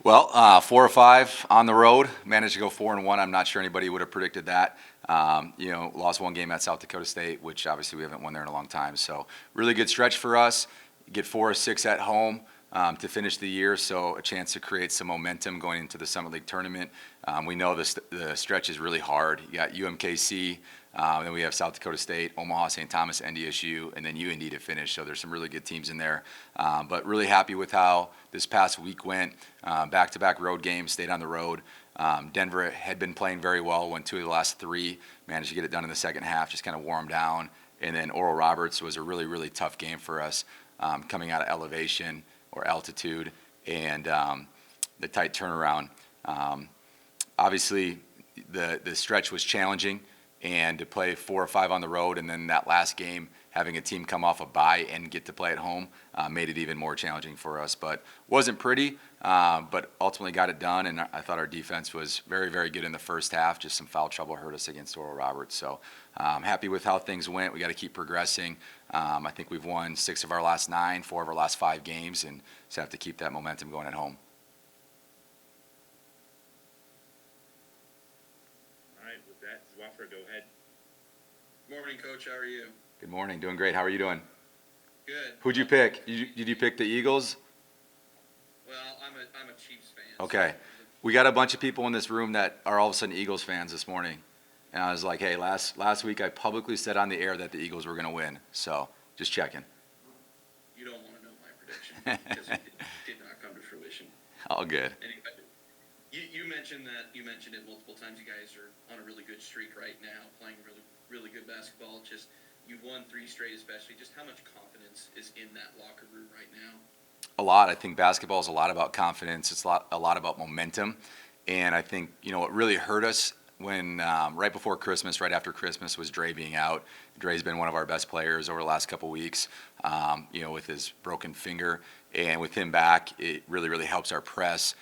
Well, 4 or 5 on the road. Managed to go 4-1. I'm not sure anybody would have predicted that. Lost one game at South Dakota State, which obviously we haven't won there in a long time. So really good stretch for us. Get 4 or 6 at home to finish the year. So a chance to create some momentum going into the Summit League tournament. We know the stretch is really hard. You got UMKC. Then we have South Dakota State, Omaha, St. Thomas, NDSU, and then UND to finish. So there's some really good teams in there. But really happy with how this past week went. Back-to-back road games, stayed on the road. Denver had been playing very well, won 2 of the last 3, managed to get it done in the second half, just kind of wore them down. And then Oral Roberts was a really, really tough game for us, coming out of elevation or altitude and the tight turnaround. Obviously, the stretch was challenging, and to play 4 or 5 on the road, and then that last game, having a team come off a bye and get to play at home, made it even more challenging for us. But wasn't pretty, but ultimately got it done, and I thought our defense was very, very good in the first half. Just some foul trouble hurt us against Oral Roberts. So happy with how things went. We got to keep progressing. I think we've won 6 of our last 9, 4 of our last 5 games, and just have to keep that momentum going at home. Go ahead. Morning, Coach. How are you? Good morning. Doing great. How are you doing? Good. Who'd you pick? Did you pick the Eagles? Well, I'm a Chiefs fan. Okay. We got a bunch of people in this room that are all of a sudden Eagles fans this morning. And I was like, hey, last week I publicly said on the air that the Eagles were going to win. So just checking. You don't want to know my prediction because it did not come to fruition. All good. Anyway, you mentioned it multiple times. You guys are on a really good streak right now, playing really, really good basketball. Just you've won 3 straight, especially. Just how much confidence is in that locker room right now? A lot. I think basketball is a lot about confidence. It's a lot about momentum. And I think, what really hurt us when right before Christmas, right after Christmas, was Dre being out. Dre's been one of our best players over the last couple weeks, with his broken finger. And with him back, it really, really helps our press.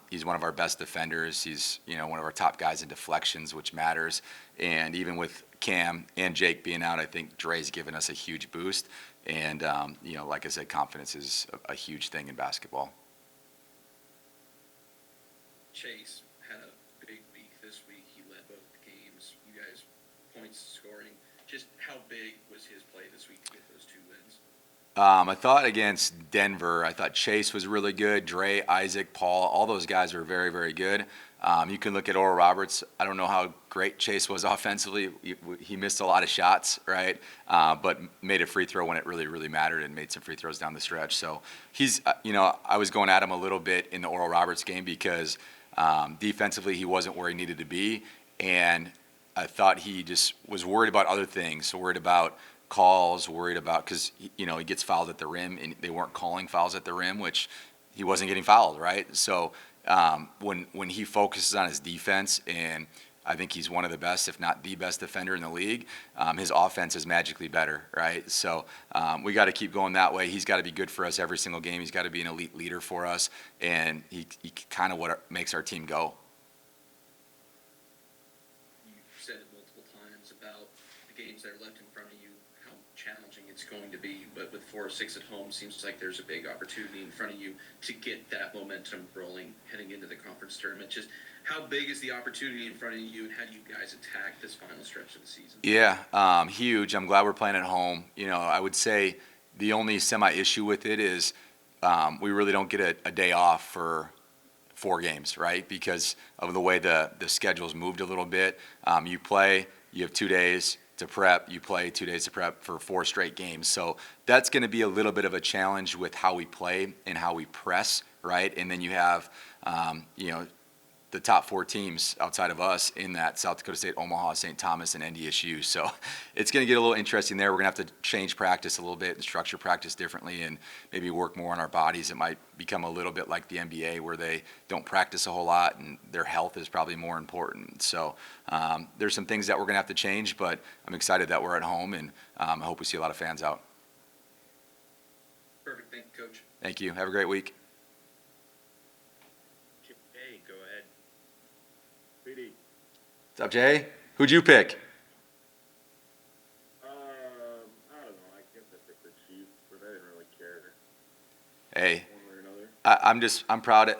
He's one of our best defenders. He's, one of our top guys in deflections, which matters. And even with Cam and Jake being out, I think Dre's given us a huge boost. And, like I said, confidence is a huge thing in basketball. Chase had a big week this week. He led both games. You guys, points scoring. Just how big was his play this week to get those 2 wins? I thought against Denver, I thought Chase was really good. Dre, Isaac, Paul, all those guys were very, very good. You can look at Oral Roberts. I don't know how great Chase was offensively. He missed a lot of shots, right? But made a free throw when it really, really mattered and made some free throws down the stretch. So he's, I was going at him a little bit in the Oral Roberts game because defensively he wasn't where he needed to be. And I thought he just was worried about other things, worried about calls, worried about because he gets fouled at the rim and they weren't calling fouls at the rim, which he wasn't getting fouled, right? So when he focuses on his defense, and I think he's one of the best, if not the best defender in the league, his offense is magically better, right? So we got to keep going that way. He's got to be good for us every single game. He's got to be an elite leader for us, and he kind of what makes our team go. You've said it multiple times about the games that are left in front of you, how challenging it's going to be, but with 4 or 6 at home, seems like there's a big opportunity in front of you to get that momentum rolling heading into the conference tournament. Just how big is the opportunity in front of you, and how do you guys attack this final stretch of the season? Yeah, huge. I'm glad we're playing at home. I would say the only semi-issue with it is we really don't get a day off for 4 games, right? Because of the way the schedule's moved a little bit. You play, you have 2 days to prep, you play 2 days to prep for 4 straight games. So that's going to be a little bit of a challenge with how we play and how we press, right? And then you have, the top 4 teams outside of us in that: South Dakota State, Omaha, St. Thomas, and NDSU. So it's going to get a little interesting there. We're going to have to change practice a little bit and structure practice differently and maybe work more on our bodies. It might become a little bit like the NBA where they don't practice a whole lot and their health is probably more important. So there's some things that we're going to have to change, but I'm excited that we're at home, and I hope we see a lot of fans out. Perfect. Thank you, Coach. Thank you. Have a great week. Hey, go ahead. What's up, Jay? Who'd you pick? I don't know. I guess I picked the Chiefs, but I didn't really care. Hey, One way or another. I'm proud.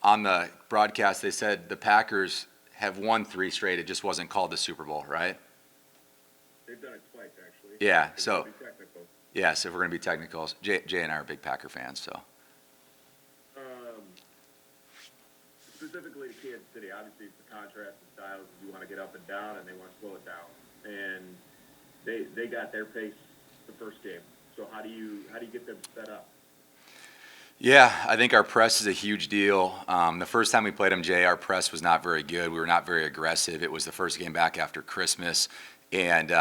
on the broadcast, they said the Packers have won 3 straight. It just wasn't called the Super Bowl, right? They've done it twice, actually. Yeah, It's so, gonna be technical. yes, if we're going to be technical, Jay and I are big Packer fans, so. Um, specifically to Kansas City, obviously it's the contrast in styles. You want to get up and down, and they want to slow it down. And they got their pace the first game. So how do you get them set up? Yeah, I think our press is a huge deal. The first time we played them, Jay, our press was not very good. We were not very aggressive. It was the first game back after Christmas, and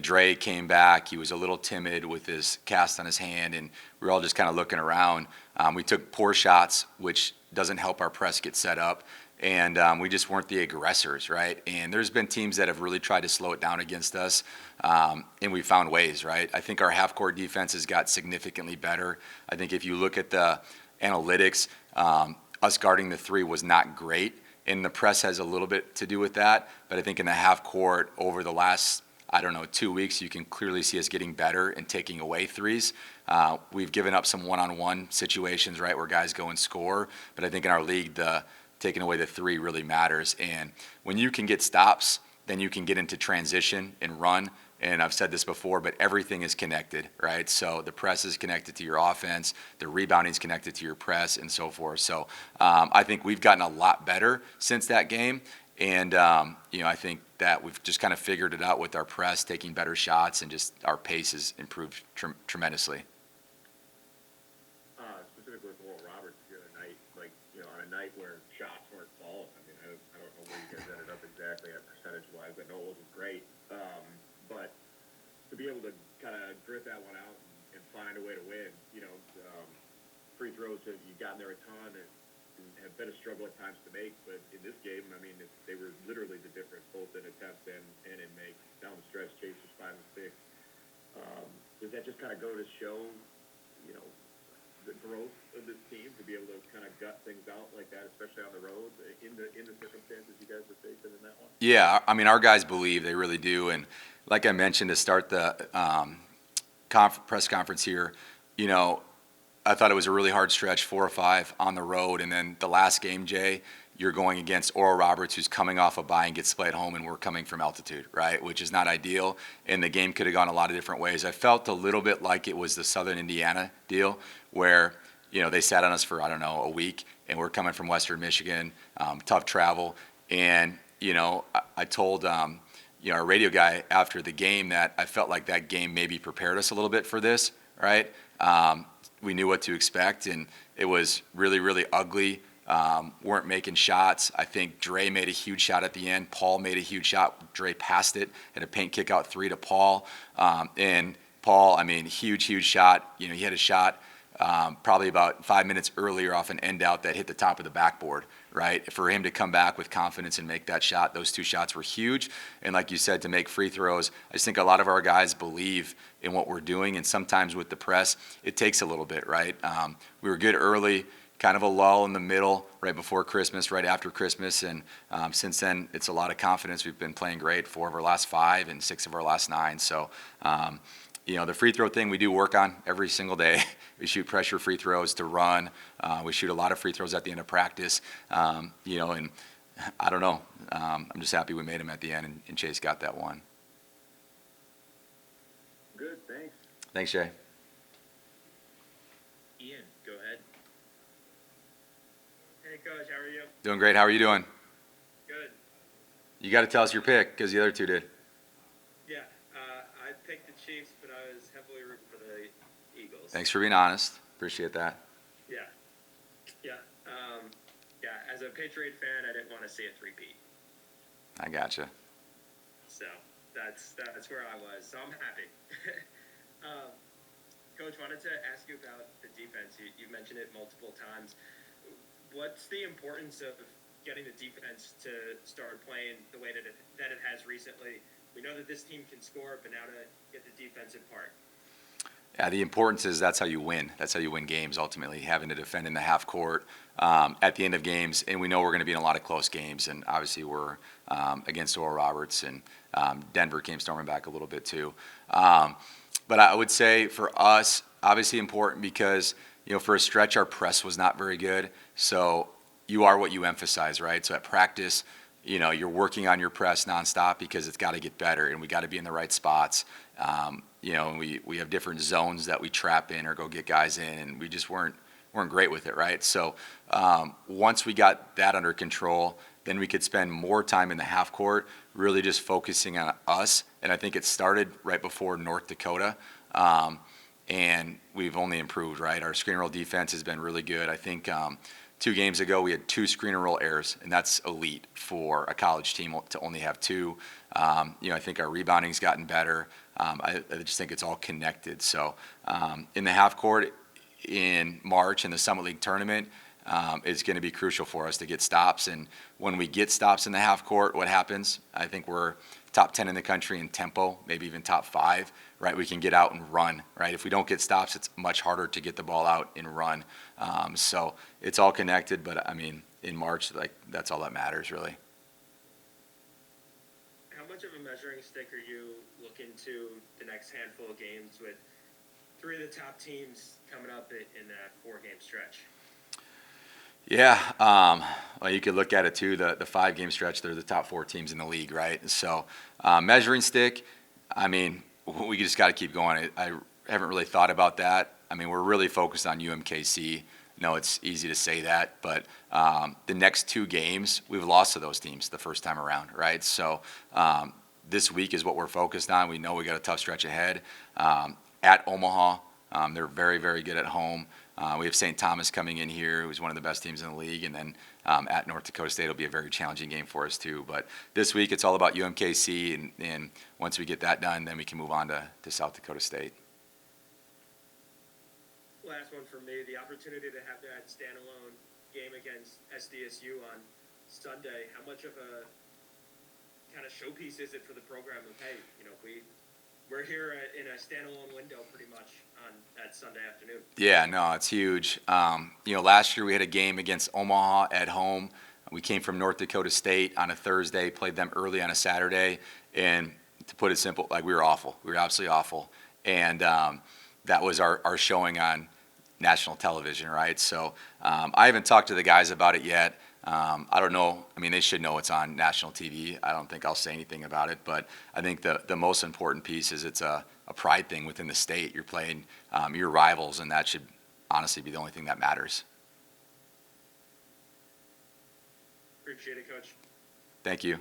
Dre came back. He was a little timid with his cast on his hand, and we were all just kind of looking around. We took poor shots, which doesn't help our press get set up, and we just weren't the aggressors, right? And there's been teams that have really tried to slow it down against us, and we found ways, right? I think our half-court defense has got significantly better. I think if you look at the analytics, us guarding the 3 was not great, and the press has a little bit to do with that, but I think in the half-court over the last 2 weeks, you can clearly see us getting better and taking away threes. We've given up some one-on-one situations, right, where guys go and score, but I think in our league, the taking away the 3 really matters. And when you can get stops, then you can get into transition and run. And I've said this before, but everything is connected, right? So the press is connected to your offense, the rebounding is connected to your press, and so forth. So I think we've gotten a lot better since that game. And, I think that we've just kind of figured it out with our press, taking better shots, and just our pace has improved tremendously. Specifically with Oral Roberts the other night, on a night where shots weren't falling. I mean, I don't know where you guys ended up exactly at percentage-wise. I know it wasn't great. But to be able to kind of grit that one out and find a way to win, free throws you've gotten there a ton and have been a struggle at times to make. But in this game, I mean, they were literally the difference, both in attempts and in makes. Down the stretch, Chase was 5 and 6. Does that just kind of go to show, the growth of this team to be able to kind of gut things out like that, especially on the road in the circumstances you guys are facing in that one? Yeah, I mean, our guys believe, they really do. And like I mentioned to start the press conference here, I thought it was a really hard stretch, 4 or 5 on the road. And then the last game, Jay, you're going against Oral Roberts, who's coming off a bye and gets split home, and we're coming from altitude, right, which is not ideal. And the game could have gone a lot of different ways. I felt a little bit like it was the Southern Indiana deal where, they sat on us for, a week, and we're coming from Western Michigan, tough travel. And, I told our radio guy after the game that I felt like that game maybe prepared us a little bit for this, right? We knew what to expect, and it was really, really ugly. Weren't making shots. I think Dre made a huge shot at the end. Paul made a huge shot. Dre passed it, had a paint kick out 3 to Paul. And Paul, huge, huge shot. He had a shot probably about 5 minutes earlier off an end out that hit the top of the backboard, right? For him to come back with confidence and make that shot, those 2 shots were huge. And like you said, to make free throws, I just think a lot of our guys believe in what we're doing. And sometimes with the press, it takes a little bit, right? We were good early, kind of a lull in the middle, right before Christmas, right after Christmas. And since then, it's a lot of confidence. We've been playing great, 4 of our last 5 and 6 of our last 9. So, the free throw thing we do work on every single day. We shoot pressure free throws to run. We shoot a lot of free throws at the end of practice. And I don't know. I'm just happy we made them at the end, and Chase got that one. Good, thanks. Thanks, Jay. Ian, go ahead. Hey, Coach, how are you? Doing great. How are you doing? Good. You got to tell us your pick because the other 2 did. Yeah, I picked the Chiefs, but I was heavily rooting for the Eagles. Thanks for being honest. Appreciate that. Yeah. As a Patriot fan, I didn't want to see a three-peat. I gotcha. So that's where I was. So I'm happy. Coach, wanted to ask you about the defense. You mentioned it multiple times. What's the importance of getting the defense to start playing the way that it has recently? We know that this team can score, but now to get the defensive part. Yeah, the importance is that's how you win. That's how you win games, ultimately, having to defend in the half court at the end of games. And we know we're going to be in a lot of close games. And obviously we're against Oral Roberts, and Denver came storming back a little bit too. But I would say for us, obviously important because, for a stretch, our press was not very good. So you are what you emphasize, right? So at practice, you're working on your press nonstop because it's got to get better, and we got to be in the right spots. And we have different zones that we trap in or go get guys in, and we just weren't great with it, right? So once we got that under control, then we could spend more time in the half court, really just focusing on us. And I think it started right before North Dakota. And we've only improved, right? Our screen and roll defense has been really good. I think 2 games ago we had 2 screen and roll errors, and that's elite for a college team to only have 2. I think our rebounding's gotten better. I just think it's all connected. So in the half court in March in the Summit League tournament, is going to be crucial for us to get stops. And when we get stops in the half court, what happens? I think we're top 10 in the country in tempo, maybe even top 5, right? We can get out and run, right? If we don't get stops, it's much harder to get the ball out and run. So it's all connected, but I mean, in March, that's all that matters, really. How much of a measuring stick are you looking to the next handful of games with 3 of the top teams coming up in that 4-game stretch? Yeah, well, you could look at it too. The 5-game stretch, they're the top 4 teams in the league, right? So measuring stick, I mean, we just got to keep going. I haven't really thought about that. I mean, we're really focused on UMKC. No, it's easy to say that, but the next 2 games, we've lost to those teams the first time around, right? So this week is what we're focused on. We know we got a tough stretch ahead. At Omaha, they're very, very good at home. We have St. Thomas coming in here, who's one of the best teams in the league, and then at North Dakota State will be a very challenging game for us too. But this week it's all about UMKC, and once we get that done, then we can move on to South Dakota State. Last one for me, the opportunity to have that standalone game against SDSU on Sunday. How much of a kind of showpiece is it for the program of, hey, we're here in a standalone window pretty much on that Sunday afternoon? Yeah, no, it's huge. Last year we had a game against Omaha at home. We came from North Dakota State on a Thursday, played them early on a Saturday, and to put it simple, we were awful. We were absolutely awful. And that was our showing on national television, right? So I haven't talked to the guys about it yet. I don't know. I mean, they should know it's on national TV. I don't think I'll say anything about it, but I think the most important piece is it's a pride thing within the state. You're playing your rivals, and that should honestly be the only thing that matters. Appreciate it, Coach. Thank you.